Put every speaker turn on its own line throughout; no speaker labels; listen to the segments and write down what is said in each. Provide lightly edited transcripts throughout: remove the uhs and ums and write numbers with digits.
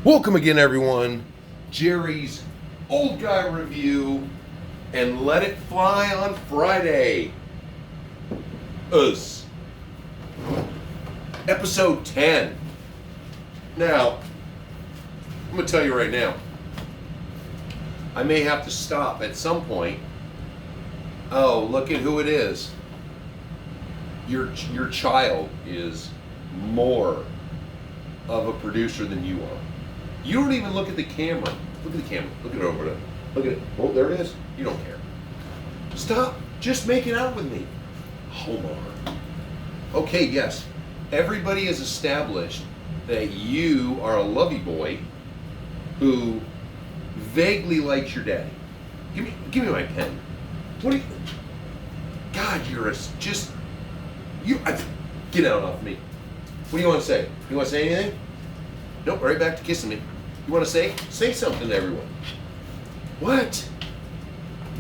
Welcome again, everyone. Jerry's Old Guy Review and Let It Fly on Friday. Us. Episode 10. Now, I'm going to tell you right now, I may have to stop at some point. Oh, look at who it is. Your child is more of a producer than you are. You don't even look at the camera. Look at the camera. Look at it over there. Look at it. Oh, there it is. You don't care. Stop just making out with me. Homer. Okay, yes. Everybody has established that you are a lovey boy who vaguely likes your daddy. Give me my pen. What do you... God, you're just... Get out off me. What do you want to say? You want to say anything? Nope, right back to kissing me. You want to say? Say something to everyone. What?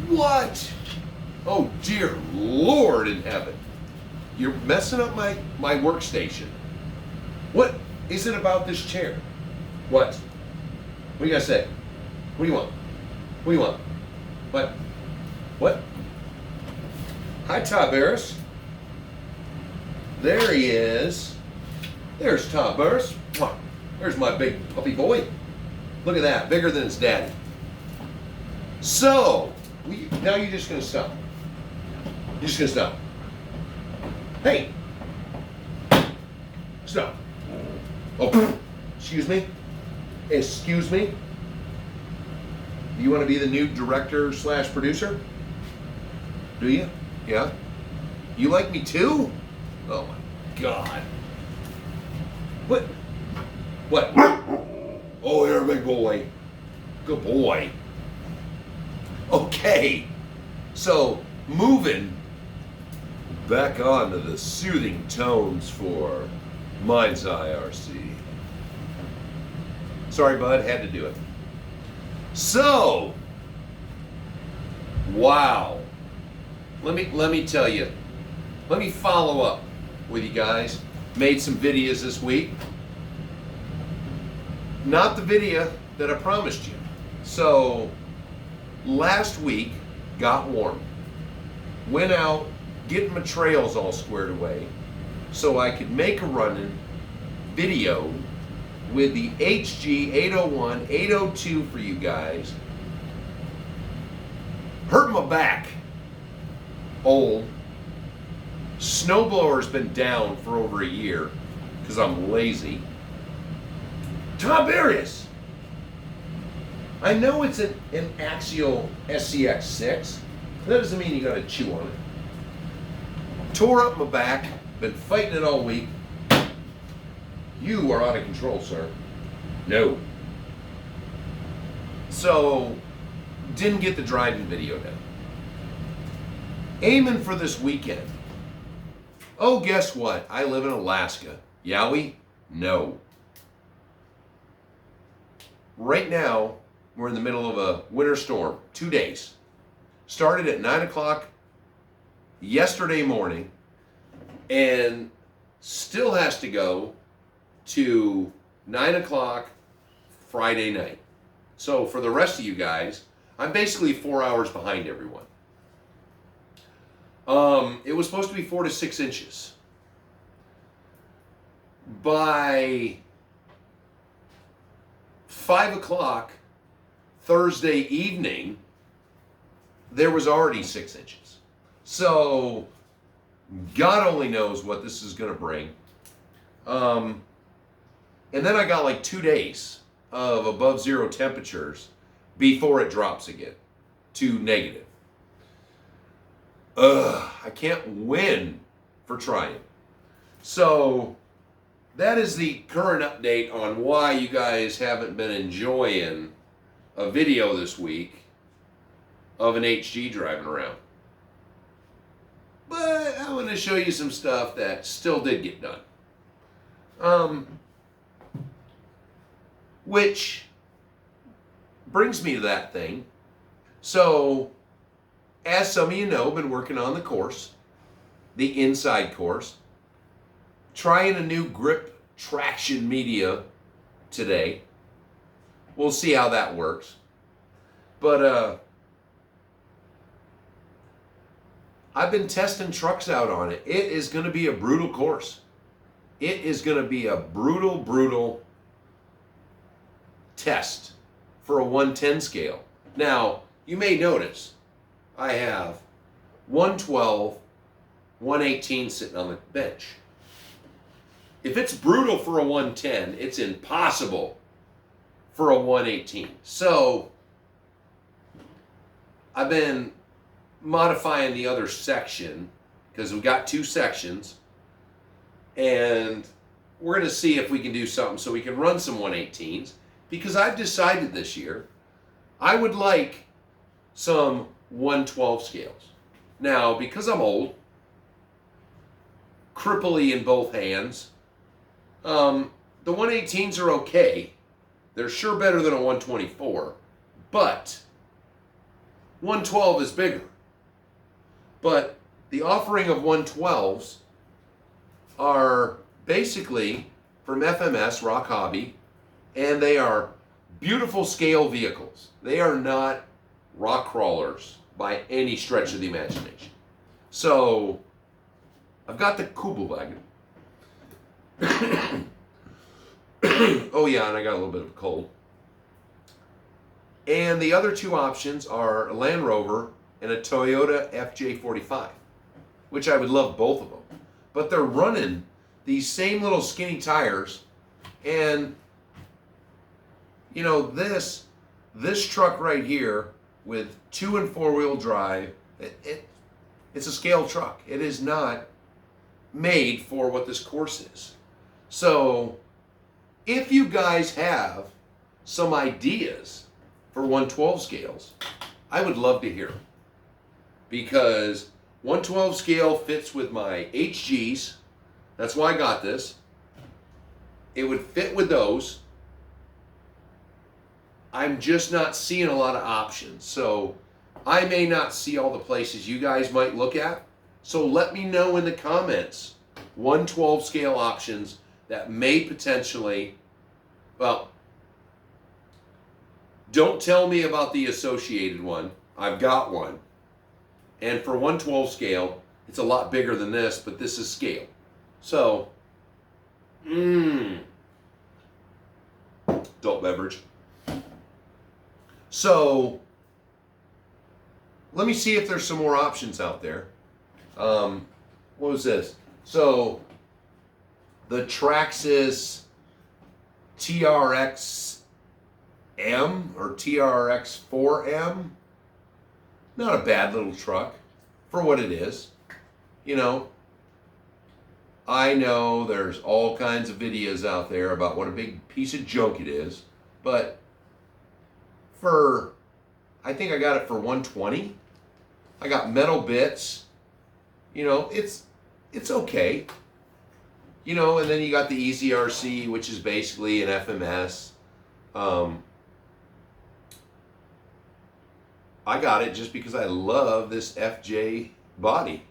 What? Oh, dear Lord in heaven. You're messing up my workstation. What is it about this chair? What? What do you got to say? What do you want? What do you want? What? What? Hi, Tiberius. There he is. There's Tiberius. There's my big puppy boy. Look at that, bigger than his daddy. So, now you're just going to stop. You're just going to stop. Hey! Stop. Oh, excuse me? Excuse me? Do you want to be the new director / producer? Do you? Yeah? You like me too? Oh my God. What? What? Oh, you're a big boy. Good boy. Okay. So, moving back on to the soothing tones for Mind's Eye RC. Sorry, bud, had to do it. So, wow. Let me tell you. Let me follow up with you guys. Made some videos this week. Not the video that I promised you. So, last week, got warm. Went out, getting my trails all squared away, so I could make a running video with the HG 801, 802 for you guys. Hurting my back. Old. Snowblower's been down for over a year because I'm lazy. Tiberius! I know it's an Axial SCX6. That doesn't mean you gotta chew on it. Tore up my back, been fighting it all week. You are out of control, sir. No. So, didn't get the driving video done. Aiming for this weekend. Oh, guess what? I live in Alaska. Yowie? No. Right now, we're in the middle of a winter storm. 2 days. Started at 9 o'clock yesterday morning and still has to go to 9 o'clock Friday night. So for the rest of you guys, I'm basically 4 hours behind everyone. It was supposed to be 4 to 6 inches. By 5 o'clock Thursday evening, there was already 6 inches. So, God only knows what this is going to bring. And then I got like 2 days of above zero temperatures before it drops again to negative. I can't win for trying. So, that is the current update on why you guys haven't been enjoying a video this week of an HG driving around. But I want to show you some stuff that still did get done. Which brings me to that thing. So, as some of you know, I've been working on the course, the inside course, trying a new grip traction media today. we'll see how that works. But I've been testing trucks out on it. It is going to be a brutal course. It is going to be a brutal test for a 110 scale. Now, you may notice I have 112, 118 sitting on the bench. If it's brutal for a 110, it's impossible for a 118. So, I've been modifying the other section because we've got two sections, and we're going to see if we can do something so we can run some 118s, because I've decided this year I would like some 112 scales. Now, because I'm old, cripply in both hands, the 118s are okay. They're sure better than a 124, but 112 is bigger. But the offering of 112s are basically from FMS, Rock Hobby, and they are beautiful scale vehicles. They are not rock crawlers by any stretch of the imagination. So, I've got the Kubelwagen. Oh yeah, and I got a little bit of a cold. And the other two options are a Land Rover and a Toyota FJ45, which I would love both of them. But they're running these same little skinny tires, and you know, this truck right here with 2 and 4-wheel drive, it's a scale truck. It is not made for what this course is. So, if you guys have some ideas for 112 scales, I would love to hear them. Because 112 scale fits with my HGs. That's why I got this. It would fit with those. I'm just not seeing a lot of options. So I may not see all the places you guys might look at. So let me know in the comments 112 scale options that may potentially, well, don't tell me about the associated one. I've got one. And for 112 scale, it's a lot bigger than this, but this is scale. So, adult beverage. So, let me see if there's some more options out there. What was this? So, the Traxxas TRX M or TRX 4M. Not a bad little truck for what it is. You know, I know there's all kinds of videos out there about what a big piece of junk it is, but I think I got it for 120. I got metal bits. You know, it's okay. You know, and then you got the Easy RC, which is basically an FMS. I got it just because I love this FJ body.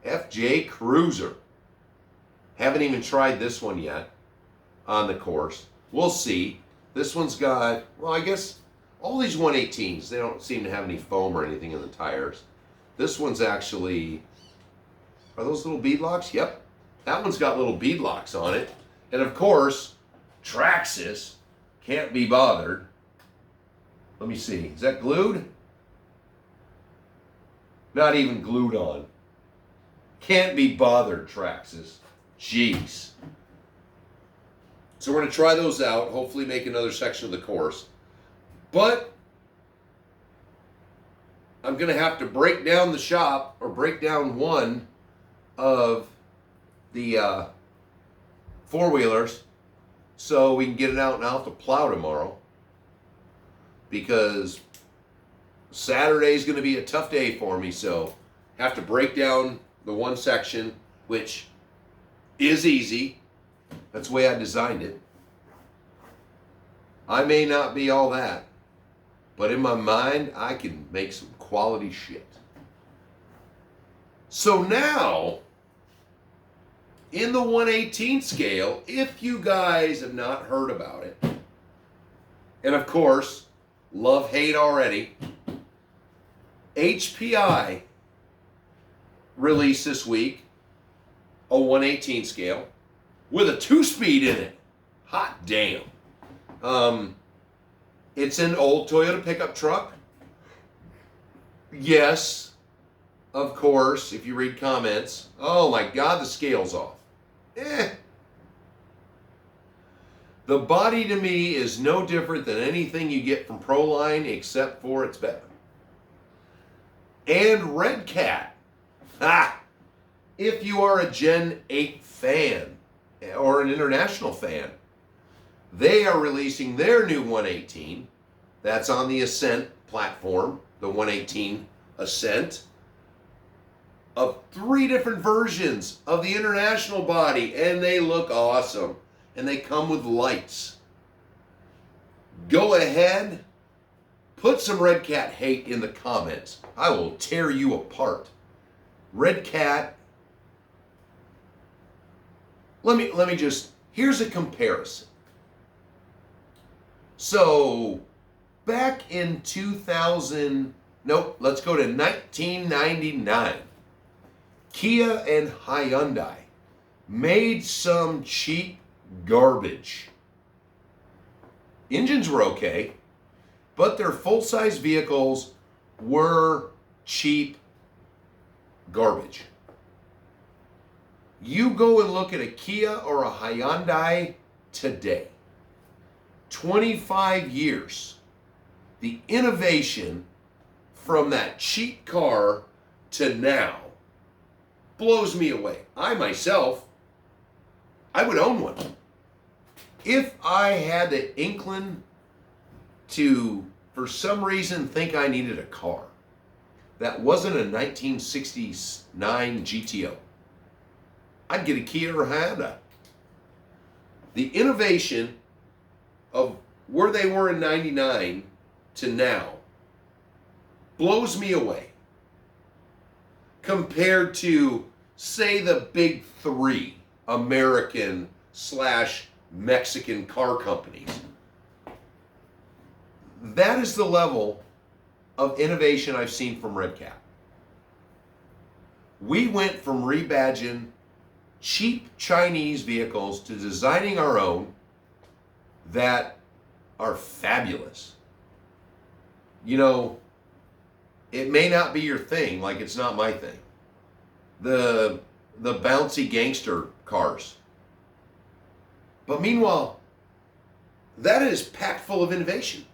FJ Cruiser. Haven't even tried this one yet on the course. We'll see. This one's got, well, I guess all these 118s, they don't seem to have any foam or anything in the tires. This one's actually, are those little bead locks? Yep. That one's got little bead locks on it. And of course, Traxxas can't be bothered. Let me see. Is that glued? Not even glued on. Can't be bothered, Traxxas. Jeez. So we're going to try those out. Hopefully make another section of the course. But I'm going to have to break down the shop, or break down one of the four-wheelers so we can get it out, and I'll have to plow tomorrow. Because Saturday's going to be a tough day for me, so have to break down the one section, which is easy. That's the way I designed it. I may not be all that, but in my mind, I can make some quality shit. So now, in the 118 scale, if you guys have not heard about it, And of course, love, hate already. HPI released this week a 118 scale with a 2-speed in it. Hot damn. It's an old Toyota pickup truck. Yes, of course, if you read comments, oh my God, the scale's off. The body to me is no different than anything you get from Proline except for it's better. And Red Cat. If you are a Gen 8 fan or an international fan, they are releasing their new 118. That's on the Ascent platform, the 118 Ascent, of 3 different versions of the international body, and they look awesome. And they come with lights. Go ahead, put some Red Cat hate in the comments. I will tear you apart. Red Cat, let me just, here's a comparison. So, back in 1999, Kia and Hyundai made some cheap garbage. Engines were okay, but their full-size vehicles were cheap garbage. You go and look at a Kia or a Hyundai today, 25 years, the innovation from that cheap car to now blows me away. I myself, I would own one. If I had the inkling to, for some reason, think I needed a car that wasn't a 1969 GTO, I'd get a Kia or a Hyundai. The innovation of where they were in 99 to now blows me away compared to, say, the big 3 American / Mexican car companies. That is the level of innovation I've seen from Red Cat. We went from rebadging cheap Chinese vehicles to designing our own that are fabulous. You know, it may not be your thing, like it's not my thing. The bouncy gangster cars. But meanwhile, that is packed full of innovation.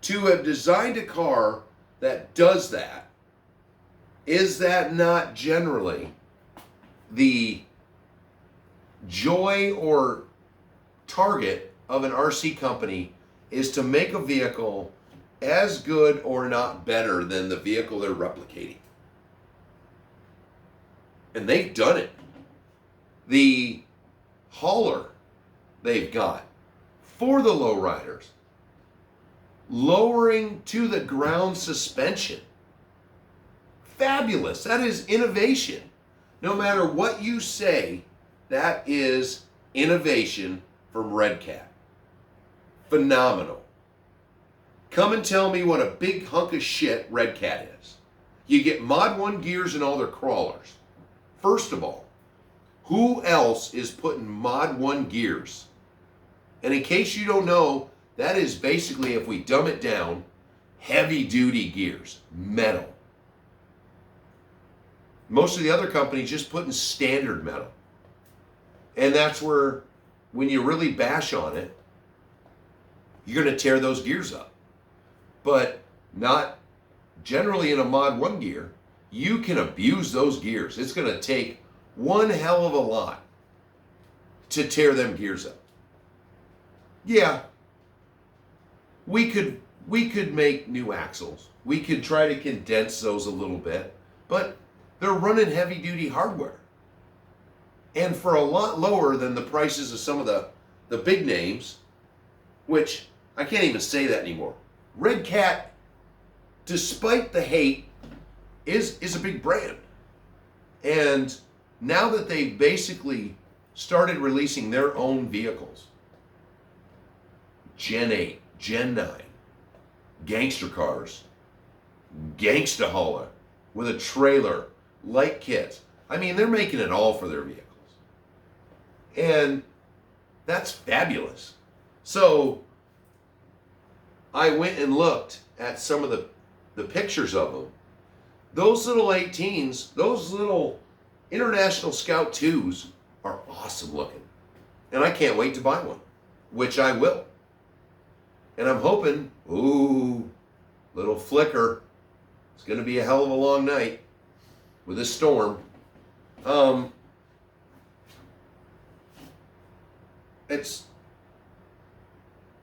To have designed a car that does that, is that not generally the joy or target of an RC company, is to make a vehicle as good or not better than the vehicle they're replicating? And they've done it. The hauler they've got for the lowriders, lowering to the ground suspension. Fabulous. That is innovation. No matter what you say, that is innovation from Red Cat. Phenomenal. Come and tell me what a big hunk of shit Red Cat is. You get Mod 1 gears in all their crawlers. First of all, who else is putting Mod 1 gears? And in case you don't know, that is basically, if we dumb it down, heavy duty gears, metal. Most of the other companies just put in standard metal. And that's where, when you really bash on it, you're going to tear those gears up. But not generally in a Mod 1 gear. You can abuse those gears. It's going to take one hell of a lot to tear them gears up. Yeah, we could make new axles. We could try to condense those a little bit, but they're running heavy duty hardware. And for a lot lower than the prices of some of the big names, which I can't even say that anymore. Red Cat, despite the hate, is a big brand. And now that they've basically started releasing their own vehicles, Gen 8, Gen 9, gangster cars, gangsta hauler with a trailer, light kits. I mean, they're making it all for their vehicles. And that's fabulous. So I went and looked at some of the pictures of them. Those little 18s, those little International Scout 2s are awesome looking. And I can't wait to buy one, which I will. And I'm hoping, ooh, little flicker. It's going to be a hell of a long night with this storm. I'm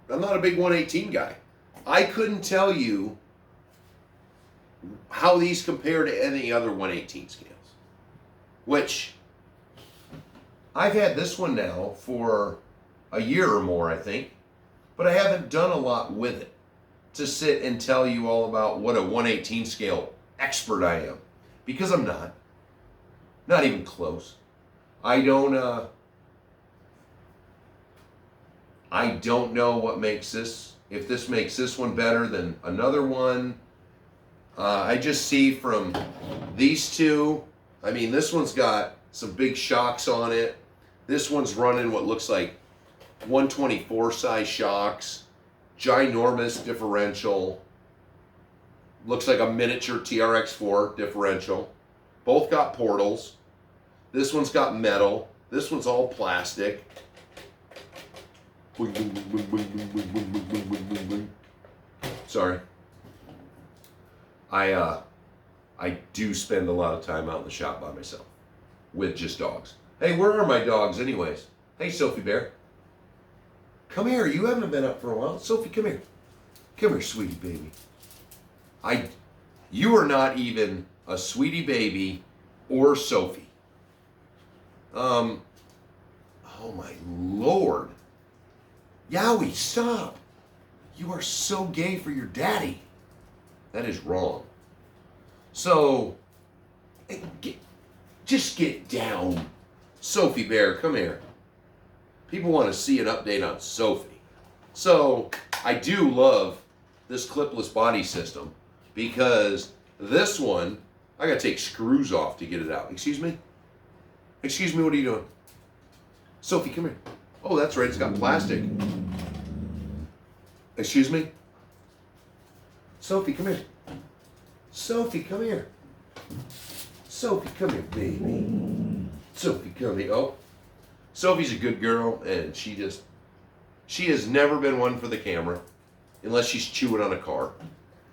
not a big 118 guy. I couldn't tell you how these compare to any other 118 scales. Which, I've had this one now for a year or more, I think. But I haven't done a lot with it to sit and tell you all about what a 118 scale expert I am. Because I'm not. Not even close. I don't know what makes this, if this makes this one better than another one. I just see from these two, I mean, this one's got some big shocks on it. This one's running what looks like 124 size shocks, ginormous differential, looks like a miniature TRX4 differential. Both got portals. This one's got metal. This one's all plastic. Sorry. I do spend a lot of time out in the shop by myself with just dogs. Hey, where are my dogs anyways? Hey, Sophie Bear. Come here. You haven't been up for a while. Sophie, come here. Come here, sweetie baby. You are not even a sweetie baby or Sophie. Oh my Lord. Yowie, stop. You are so gay for your daddy. That is wrong. So, just get down. Sophie Bear, come here. People want to see an update on Sophie. So, I do love this clipless body system because this one, I got to take screws off to get it out. Excuse me? Excuse me, what are you doing? Sophie, come here. Oh, that's right, it's got plastic. Excuse me? Sophie, come here. Sophie, come here. Sophie, come here, baby. Sophie, come here. Oh, Sophie's a good girl, and she has never been one for the camera, unless she's chewing on a car.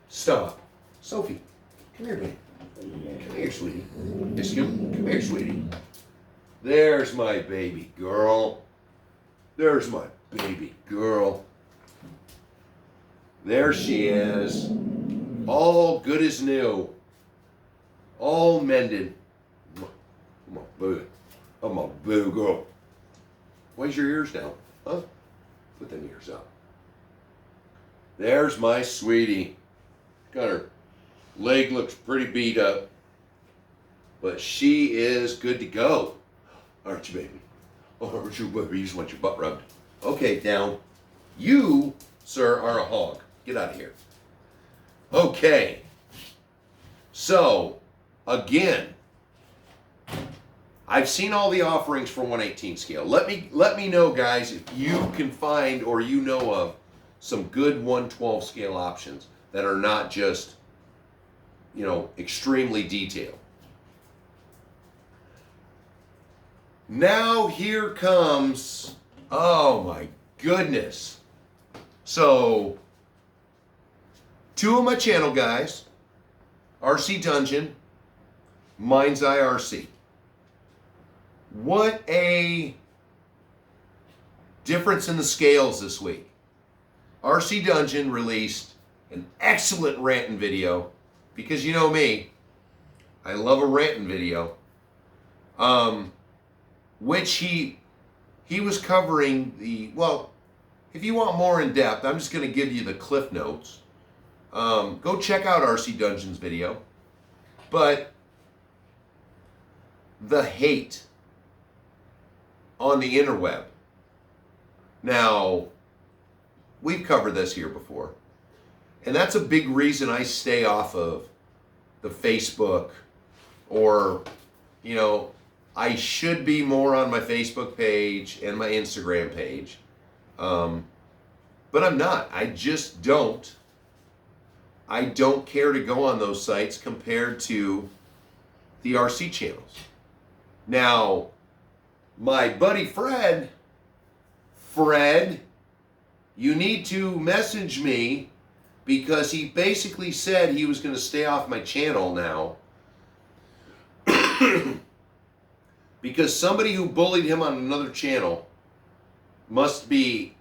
Stop. Sophie, come here, baby. Come here, sweetie. Excuse me. Come here, sweetie. There's my baby girl. There's my baby girl. There she is. All good as new. All mended. I'm a boo. I'm a boo girl. Why's your ears down? Huh? Put them ears up. There's my sweetie. Got her leg looks pretty beat up. But she is good to go. Aren't you, baby? Oh, aren't you, baby? You just want your butt rubbed. Okay, down. You, sir, are a hog. Get out of here. Okay. So, again, I've seen all the offerings for 118 scale. Let me know, guys, if you can find or you know of some good 112 scale options that are not just, extremely detailed. Now here comes, oh my goodness. So, two of my channel guys, RC Dungeon, Mind's Eye RC. What a difference in the scales this week. RC Dungeon released an excellent ranting video, because you know me, I love a ranting video, which he was covering if you want more in depth, I'm just going to give you the cliff notes. Go check out RC Dungeon's video. But the hate on the interweb. Now, we've covered this here before. And that's a big reason I stay off of the Facebook, or, you know, I should be more on my Facebook page and my Instagram page. But I'm not. I just don't. I don't care to go on those sites compared to the RC channels. Now, my buddy Fred, you need to message me, because he basically said he was going to stay off my channel now because somebody who bullied him on another channel must be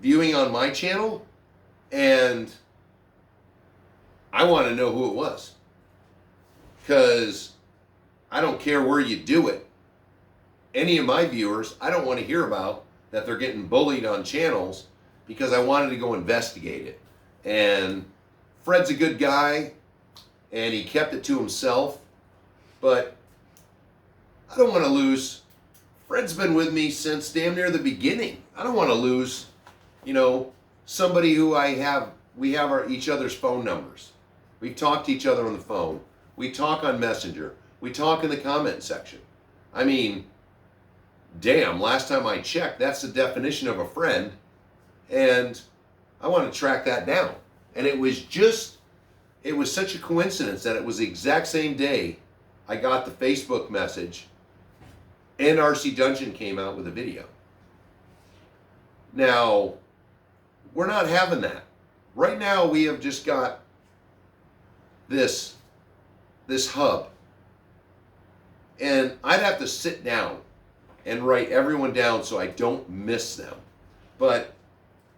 viewing on my channel, and I want to know who it was, because I don't care where you do it. Any of my viewers, I don't want to hear about that they're getting bullied on channels, because I wanted to go investigate it. And Fred's a good guy, and he kept it to himself, but I don't want to lose. Fred's been with me since damn near the beginning. I don't want to lose, you know, somebody who we have each other's phone numbers. We talk to each other on the phone. We talk on Messenger. We talk in the comment section. I mean, damn, last time I checked, that's the definition of a friend, and I want to track that down. And it was such a coincidence that it was the exact same day I got the Facebook message and RC Dungeon came out with a video. Now, we're not having that. Right now we have just got this hub. And I'd have to sit down and write everyone down so I don't miss them. But,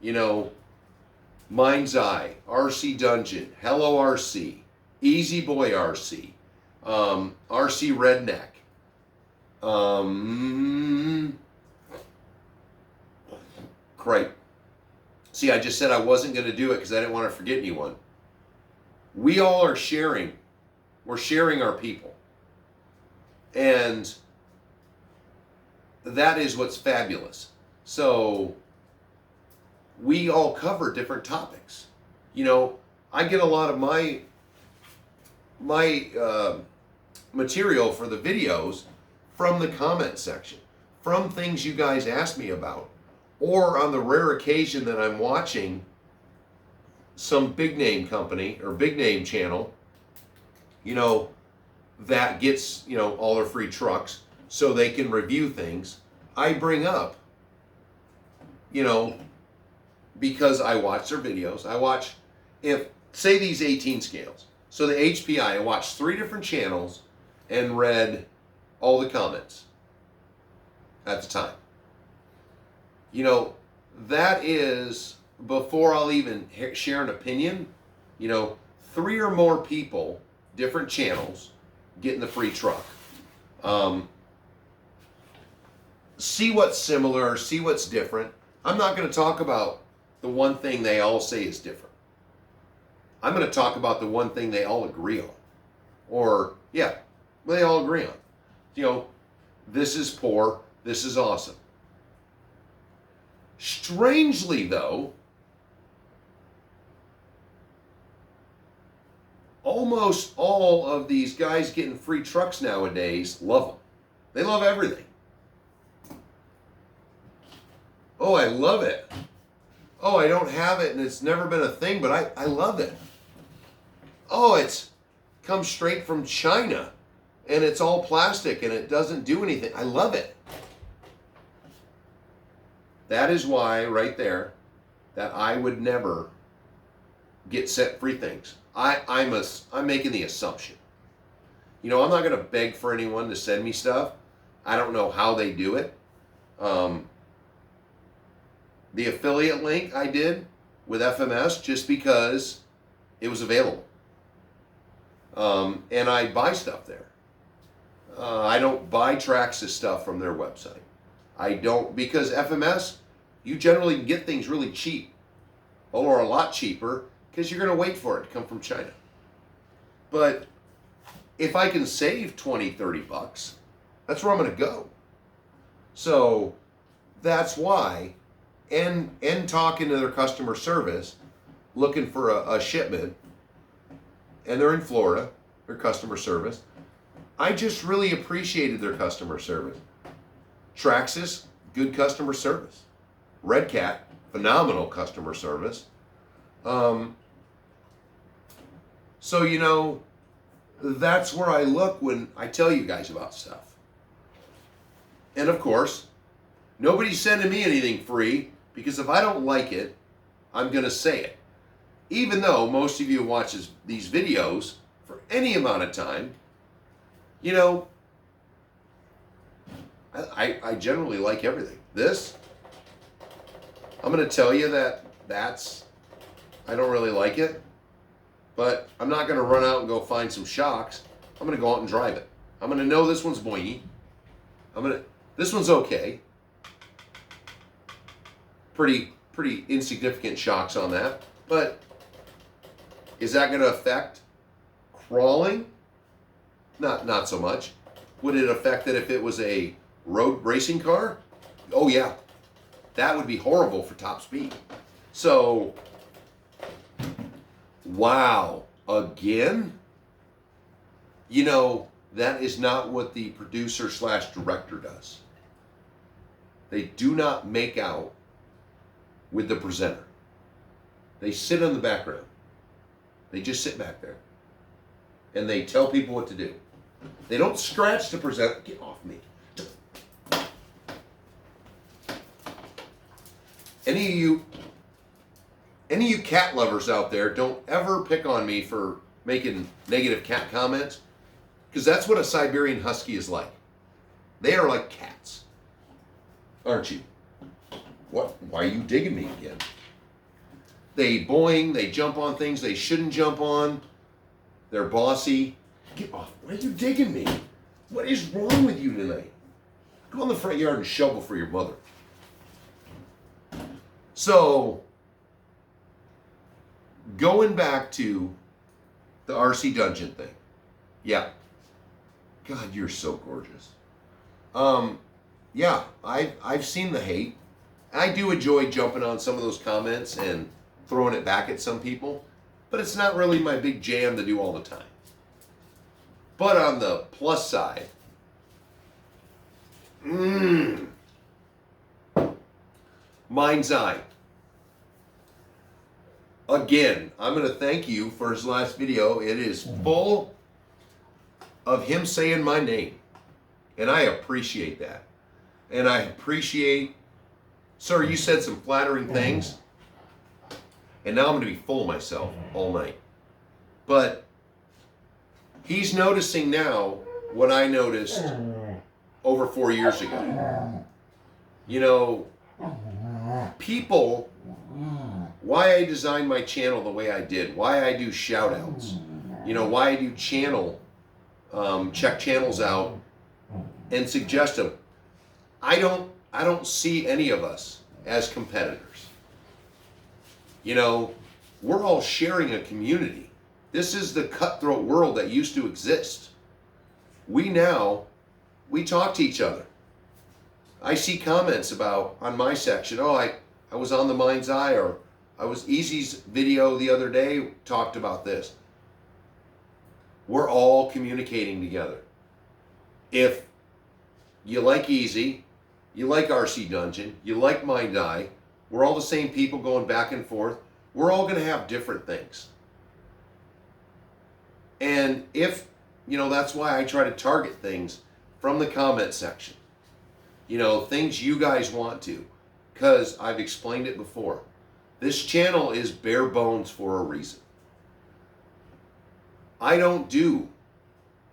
you know, Mind's Eye, RC Dungeon, Hello RC, Easy Boy RC, RC Redneck, Great. See, I just said I wasn't going to do it because I didn't want to forget anyone. We all are sharing. We're sharing our people. And that is what's fabulous. So we all cover different topics. You know, I get a lot of my material for the videos from the comment section, from things you guys ask me about, or on the rare occasion that I'm watching some big name company or big name channel, you know, that gets, you know, all their free trucks so they can review things. I bring up, you know, because I watch their videos. I watch, if, say these 18 scales. So the HPI, I watched 3 different channels and read all the comments at the time. You know, that is before I'll even share an opinion. You know, 3 or more people, different channels, getting the free truck. See what's similar, see what's different. I'm not going to talk about the one thing they all say is different. I'm going to talk about the one thing they all agree on. Or, yeah, they all agree on. You know, this is poor, this is awesome. Strangely, though, almost all of these guys getting free trucks nowadays love them. They love everything. Oh, I love it. Oh, I don't have it and it's never been a thing, but I love it. Oh, it's comes straight from China and it's all plastic and it doesn't do anything. I love it. That is why, right there, that I would never get set free things. I'm making the assumption. You know, I'm not going to beg for anyone to send me stuff. I don't know how they do it. The affiliate link I did with FMS just because it was available. And I buy stuff there. I don't buy Traxxas stuff from their website. I don't, because FMS, you generally can get things really cheap, or a lot cheaper, because you're going to wait for it to come from China. But if I can save 20, 30 bucks, that's where I'm going to go. So that's why and talking to their customer service, looking for a shipment, and they're in Florida, their customer service. I just really appreciated their customer service. Traxxas, good customer service. Red Cat, phenomenal customer service. So, you know, that's where I look when I tell you guys about stuff. And of course, nobody's sending me anything free, because if I don't like it, I'm going to say it. Even though most of you watch these videos for any amount of time, you know, I generally like everything. This, I'm going to tell you I don't really like it, but I'm not going to run out and go find some shocks. I'm going to go out and drive it. I'm going to know this one's boingy. This one's okay. Pretty insignificant shocks on that, but is that going to affect crawling? Not so much. Would it affect it if it was a road racing car? Oh yeah, that would be horrible for top speed. So, wow, again? You know, that is not what the producer / director does. They do not make out with the presenter. They sit in the background. They just sit back there. And they tell people what to do. They don't scratch the presenter. Get off me. Any of you cat lovers out there, don't ever pick on me for making negative cat comments, because that's what a Siberian Husky is like. They are like cats. Aren't you? What? Why are you digging me again? They boing, they jump on things they shouldn't jump on. They're bossy. Get off. Why are you digging me? What is wrong with you tonight? Go in the front yard and shovel for your mother. So, going back to the RC Dungeon thing. Yeah. God, you're so gorgeous. Yeah, I've seen the hate. I do enjoy jumping on some of those comments and throwing it back at some people, but it's not really my big jam to do all the time. But on the plus side, Mind's Eye. Again, I'm going to thank you for his last video. It is full of him saying my name, and I appreciate that. And I appreciate, sir, you said some flattering things, and now I'm going to be full of myself all night. But he's noticing now what I noticed over 4 years ago. You know, people, why I designed my channel the way I did, why I do shoutouts, you know, why I do check channels out and suggest them. I don't see any of us as competitors. You know, we're all sharing a community. This is the cutthroat world that used to exist. We talk to each other. I see comments about, on my section, oh, I was on the Mind's Eye, or Easy's video the other day talked about this. We're all communicating together. If you like Easy, you like RC Dungeon, you like Mind's Eye, we're all the same people going back and forth. We're all going to have different things. And if, you know, that's why I try to target things from the comment section. You know, things you guys want to, because I've explained it before. This channel is bare bones for a reason. I don't do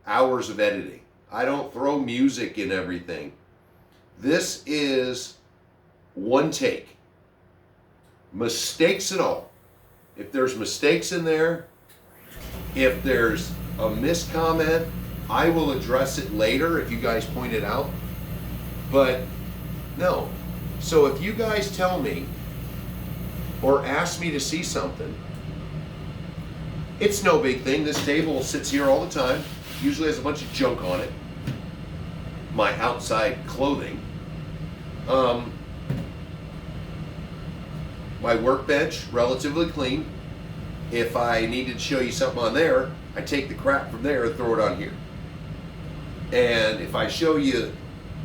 hours of editing. I don't throw music in everything. This is one take. Mistakes and all. If there's mistakes in there, if there's a miscomment, I will address it later if you guys point it out. But no. So if you guys tell me or ask me to see something, it's no big thing. This table sits here all the time. Usually has a bunch of junk on it. My outside clothing. my workbench relatively clean. If I needed to show you something on there, I take the crap from there and throw it on here. And if I show you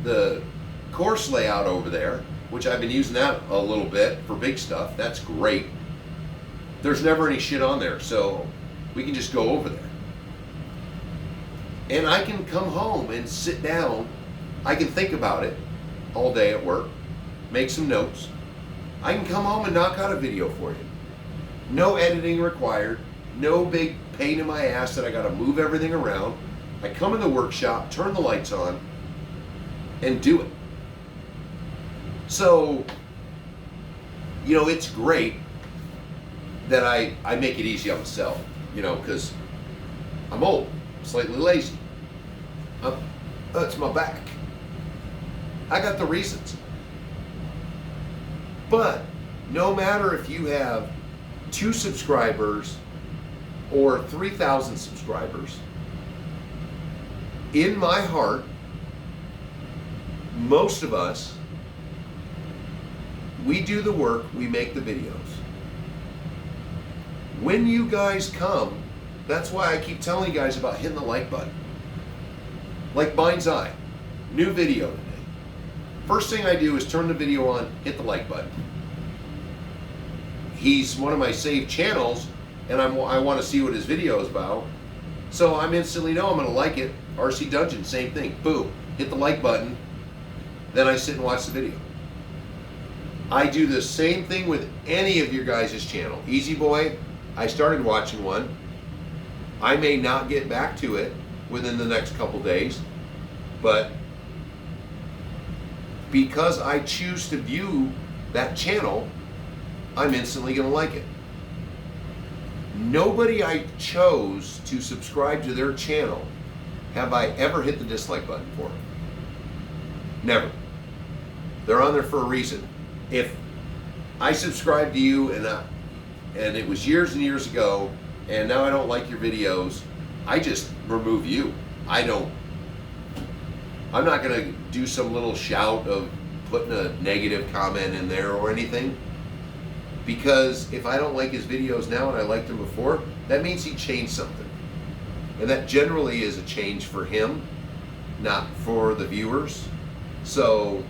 the course layout over there, which I've been using that a little bit for big stuff, that's great. There's never any shit on there, so we can just go over there. And I can come home and sit down. I can think about it all day at work, make some notes. I can come home and knock out a video for you. No editing required, no big pain in my ass that I gotta move everything around. I come in the workshop, turn the lights on, and do it. So, you know, it's great that I make it easy on myself, you know, because I'm old, slightly lazy. It's my back. I got the reasons. But no matter if you have 2 subscribers or 3,000 subscribers, in my heart, most of us, we do the work, we make the videos. When you guys come, that's why I keep telling you guys about hitting the like button. Like Mind's Eye, new video today. First thing I do is turn the video on, hit the like button. He's one of my saved channels, and I want to see what his video is about. So I'm instantly know I'm going to like it. RC Dungeon, same thing. Boom, hit the like button. Then I sit and watch the video. I do the same thing with any of your guys' channel. Easy Boy, I started watching one. I may not get back to it within the next couple days, but because I choose to view that channel, I'm instantly going to like it. Nobody I chose to subscribe to their channel have I ever hit the dislike button for. Never. They're on there for a reason. If I subscribe to you and it was years and years ago, and now I don't like your videos, I just remove you. I'm not going to do some little shout of putting a negative comment in there or anything. Because if I don't like his videos now and I liked them before, that means he changed something. And that generally is a change for him, not for the viewers. So,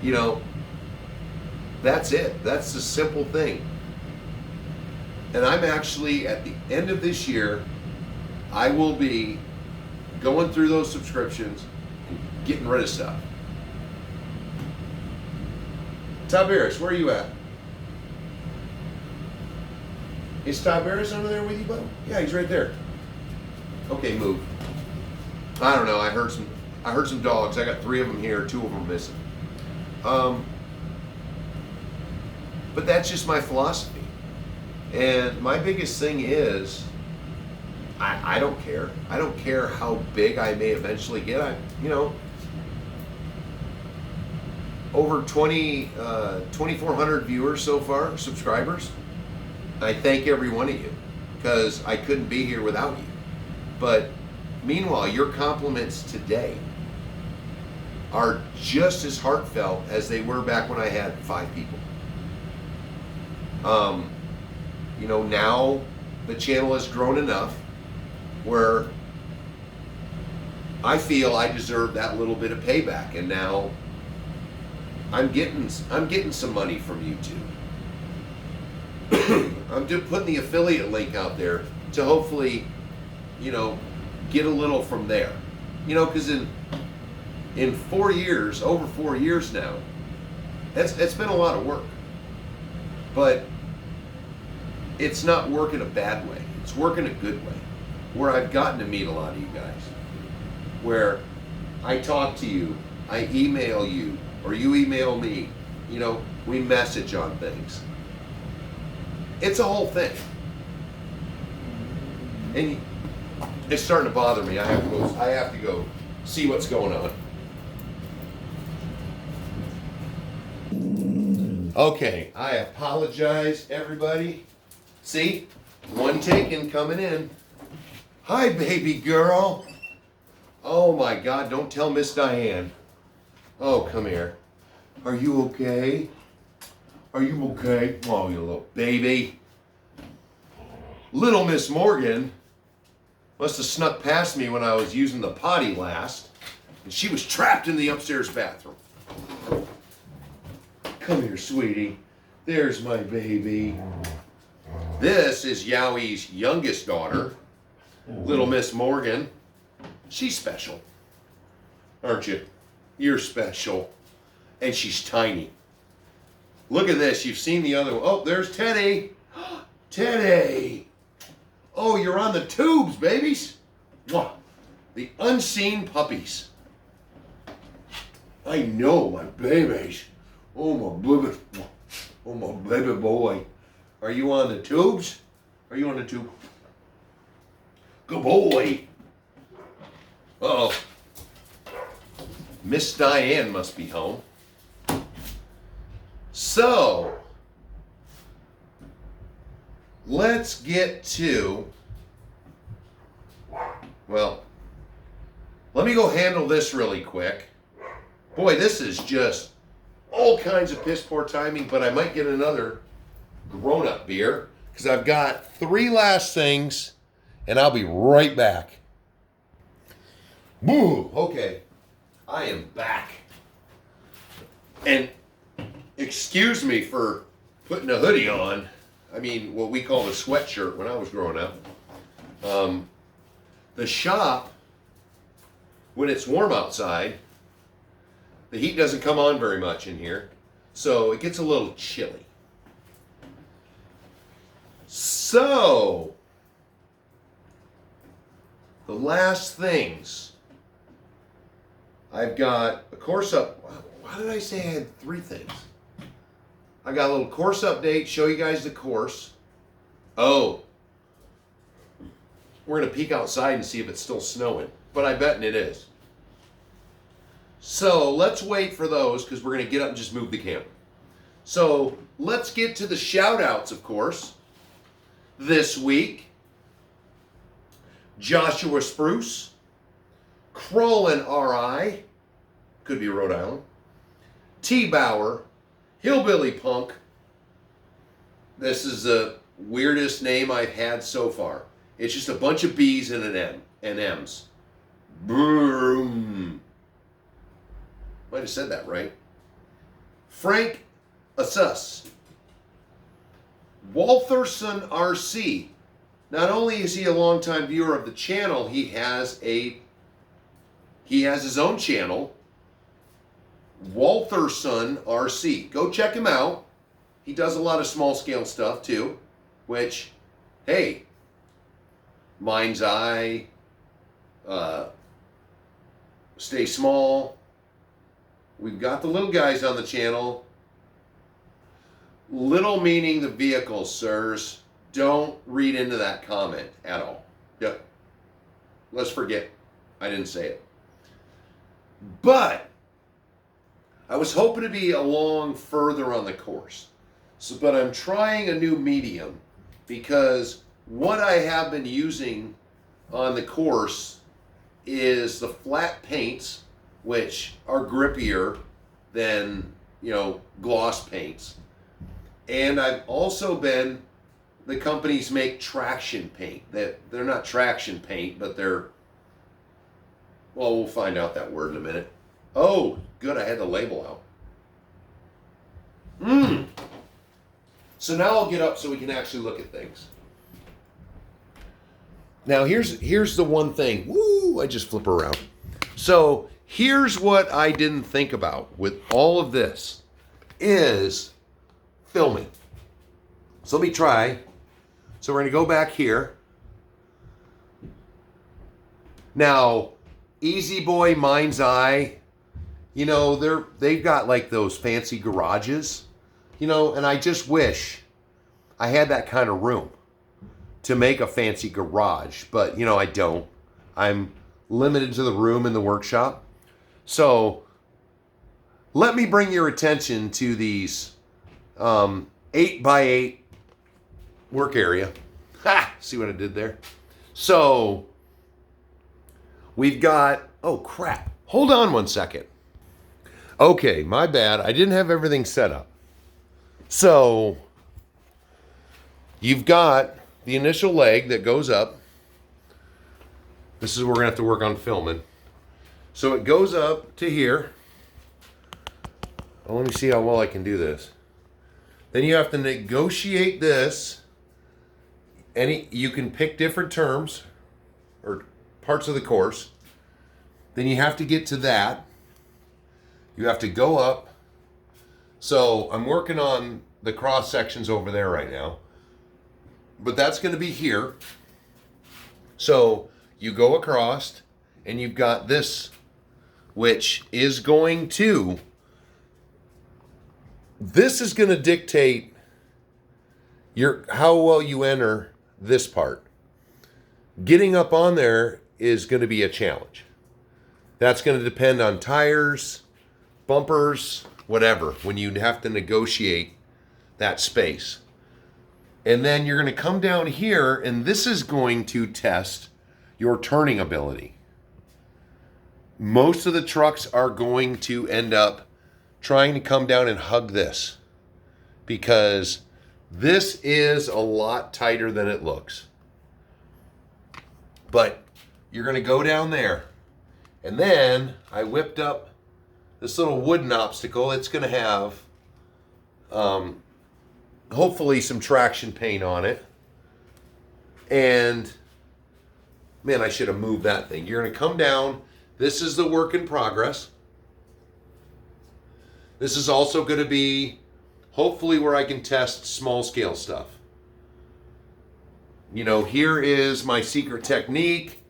you know, that's it. That's the simple thing. And I'm actually, at the end of this year, I will be going through those subscriptions and getting rid of stuff. Tiberius, where are you at? Is Tiberius under there with you, bud? Yeah, he's right there. Okay, move. I don't know. I heard some dogs. I got 3 of them here. 2 of them missing. But that's just my philosophy. And my biggest thing is, I don't care. I don't care how big I may eventually get. Over 2,400 viewers so far, subscribers. I thank every one of you, because I couldn't be here without you. But meanwhile, your compliments today are just as heartfelt as they were back when I had 5 people. Now the channel has grown enough where I feel I deserve that little bit of payback, and now I'm getting some money from YouTube. I'm just putting the affiliate link out there to hopefully, get a little from there. Because in 4 years, over 4 years now, it's been a lot of work. But it's not working a bad way. It's working a good way, where I've gotten to meet a lot of you guys, where I talk to you, I email you, or you email me, we message on things. It's a whole thing. And it's starting to bother me. I have to go see what's going on. Okay, I apologize, everybody. See, one taken coming in. Hi, baby girl. Oh my God, don't tell Miss Diane. Oh, come here. Are you okay? Are you okay? Oh, you little baby. Little Miss Morgan must have snuck past me when I was using the potty last, and she was trapped in the upstairs bathroom. Come here, sweetie. There's my baby. This is Yowie's youngest daughter, Little Miss Morgan. She's special, aren't you? You're special. And she's tiny. Look at this. You've seen the other one. Oh, there's Teddy. Teddy. Oh, you're on the tubes, babies. Mwah. The unseen puppies. I know my babies. Oh, my baby. Oh, my baby boy. Are you on the tubes? Are you on the tube? Good boy. Uh-oh. Miss Diane must be home. So, let's get to, well, let me go handle this really quick. Boy, this is just all kinds of piss poor timing, but I might get another grown-up beer because I've got 3 last things and I'll be right back. Woo, okay, I am back. And excuse me for putting a hoodie on. I mean, what we called a sweatshirt when I was growing up. The shop, when it's warm outside, the heat doesn't come on very much in here, so it gets a little chilly. So, the last things, I've got a course up. Why did I say I had 3 things? I got a little course update, show you guys the course. Oh, we're going to peek outside and see if it's still snowing, but I bet it is. So let's wait for those because we're going to get up and just move the camera. So let's get to the shout outs, of course. This week, Joshua Spruce, Crowlin RI, could be Rhode Island, T. Bauer, Hillbilly Punk. This is the weirdest name I've had so far. It's just a bunch of B's and an M and M's. Boom. Might have said that right. Frank Assus. Waltherson RC. Not only is he a longtime viewer of the channel, he has his own channel, Waltherson RC. Go check him out. He does a lot of small scale stuff too, which, hey, Mind's Eye, Stay Small. We've got the little guys on the channel. Little meaning the vehicles, sirs. Don't read into that comment at all. Yep. Let's forget. I didn't say it. But I was hoping to be along further on the course. But I'm trying a new medium because what I have been using on the course is the flat paints, which are grippier than, gloss paints. And I've also been, the companies make traction paint. They're not traction paint, but they're, well, we'll find out that word in a minute. Oh, good, I had the label out. So now I'll get up so we can actually look at things. Now here's the one thing. Woo, I just flip around. So here's what I didn't think about with all of this is filming. So let me try. So we're going to go back here. Now, Easy Boy, Mind's Eye, they've got like those fancy garages, and I just wish I had that kind of room to make a fancy garage, but I don't. I'm limited to the room in the workshop. So let me bring your attention to these 8x8 work area. Ha! See what I did there? So we've got, oh crap. Hold on one second. Okay, my bad. I didn't have everything set up. So you've got the initial leg that goes up. This is where we're going to have to work on filming. So it goes up to here. Oh, let me see how well I can do this. Then you have to negotiate this. You can pick different terms or parts of the course. Then you have to get to that. You have to go up. So I'm working on the cross sections over there right now. But that's going to be here. So you go across and you've got this, which is going to, this is going to dictate how well you enter this part. Getting up on there is going to be a challenge. That's going to depend on tires, bumpers, whatever, when you have to negotiate that space. And then you're going to come down here, and this is going to test your turning ability. Most of the trucks are going to end up trying to come down and hug this, because this is a lot tighter than it looks. But you're going to go down there. And then I whipped up this little wooden obstacle. It's going to have hopefully some traction paint on it. And man, I should have moved that thing. You're going to come down. This is the work in progress. This is also going to be hopefully where I can test small scale stuff. You know, here is my secret technique.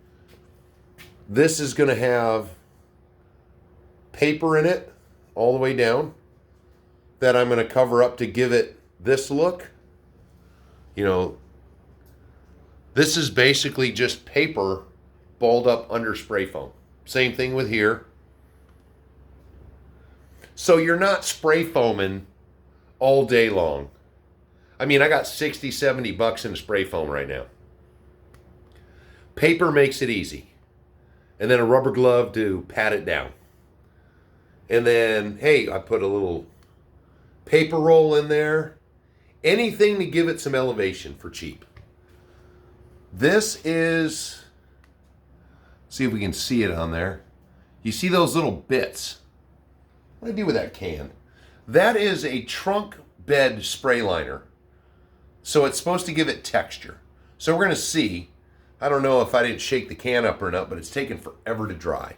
This is going to have paper in it all the way down that I'm going to cover up to give it this look. You know, this is basically just paper balled up under spray foam. Same thing with here. So you're not spray foaming all day long. I mean, I got 60, 70 bucks in spray foam right now. Paper makes it easy. And then a rubber glove to pat it down. And then, hey, I put a little paper roll in there. Anything to give it some elevation for cheap. This is, see if we can see it on there. You see those little bits? What do I do with that can? That is a trunk bed spray liner. So it's supposed to give it texture. So we're going to see. I don't know if I didn't shake the can up or not, but it's taken forever to dry.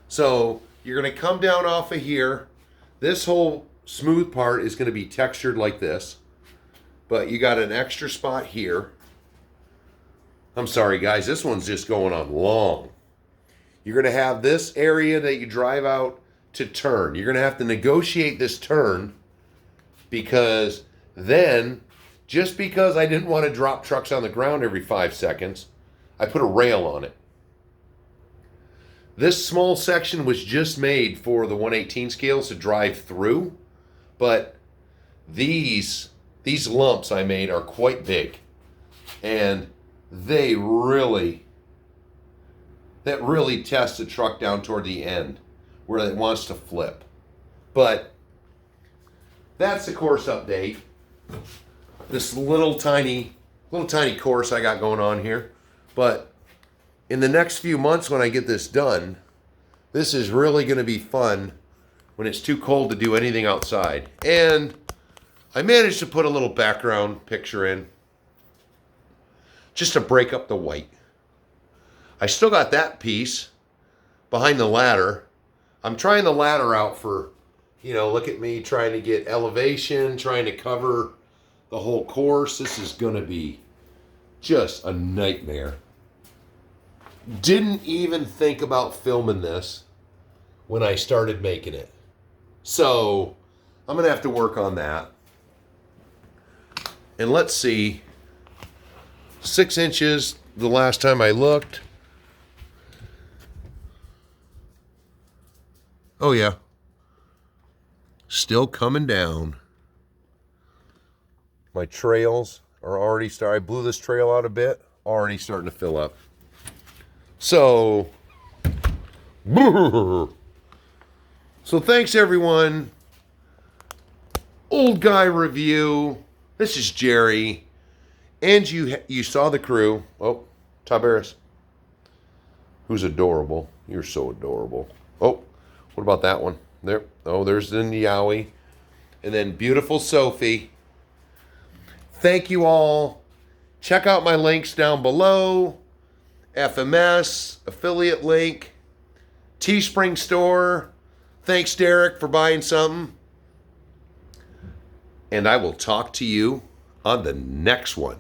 So you're going to come down off of here. This whole smooth part is going to be textured like this. But you got an extra spot here. I'm sorry, guys. This one's just going on long. You're going to have this area that you drive out to turn. You're going to have to negotiate this turn, because then, just because I didn't want to drop trucks on the ground every 5 seconds, I put a rail on it. This small section was just made for the 1/18 scales to drive through, but these lumps I made are quite big, and that really test the truck down toward the end where it wants to flip. But that's the course update. This little tiny course I got going on here. But in the next few months when I get this done, this is really going to be fun when it's too cold to do anything outside. And I managed to put a little background picture in just to break up the white. I still got that piece behind the ladder. I'm trying the ladder out for, look at me trying to get elevation, trying to cover the whole course. This is going to be just a nightmare. Didn't even think about filming this when I started making it. So I'm going to have to work on that. And let's see, 6 inches the last time I looked. Oh yeah, still coming down. My trails are already starting. I blew this trail out a bit, already starting to fill up. So thanks everyone. Old Guy Review. This is Jerry. And you saw the crew. Oh, Tiberius. Who's adorable. You're so adorable. Oh, what about that one? There. Oh, there's the Yowie. And then beautiful Sophie. Thank you all. Check out my links down below. FMS, affiliate link, Teespring store. Thanks, Derek, for buying something. And I will talk to you on the next one.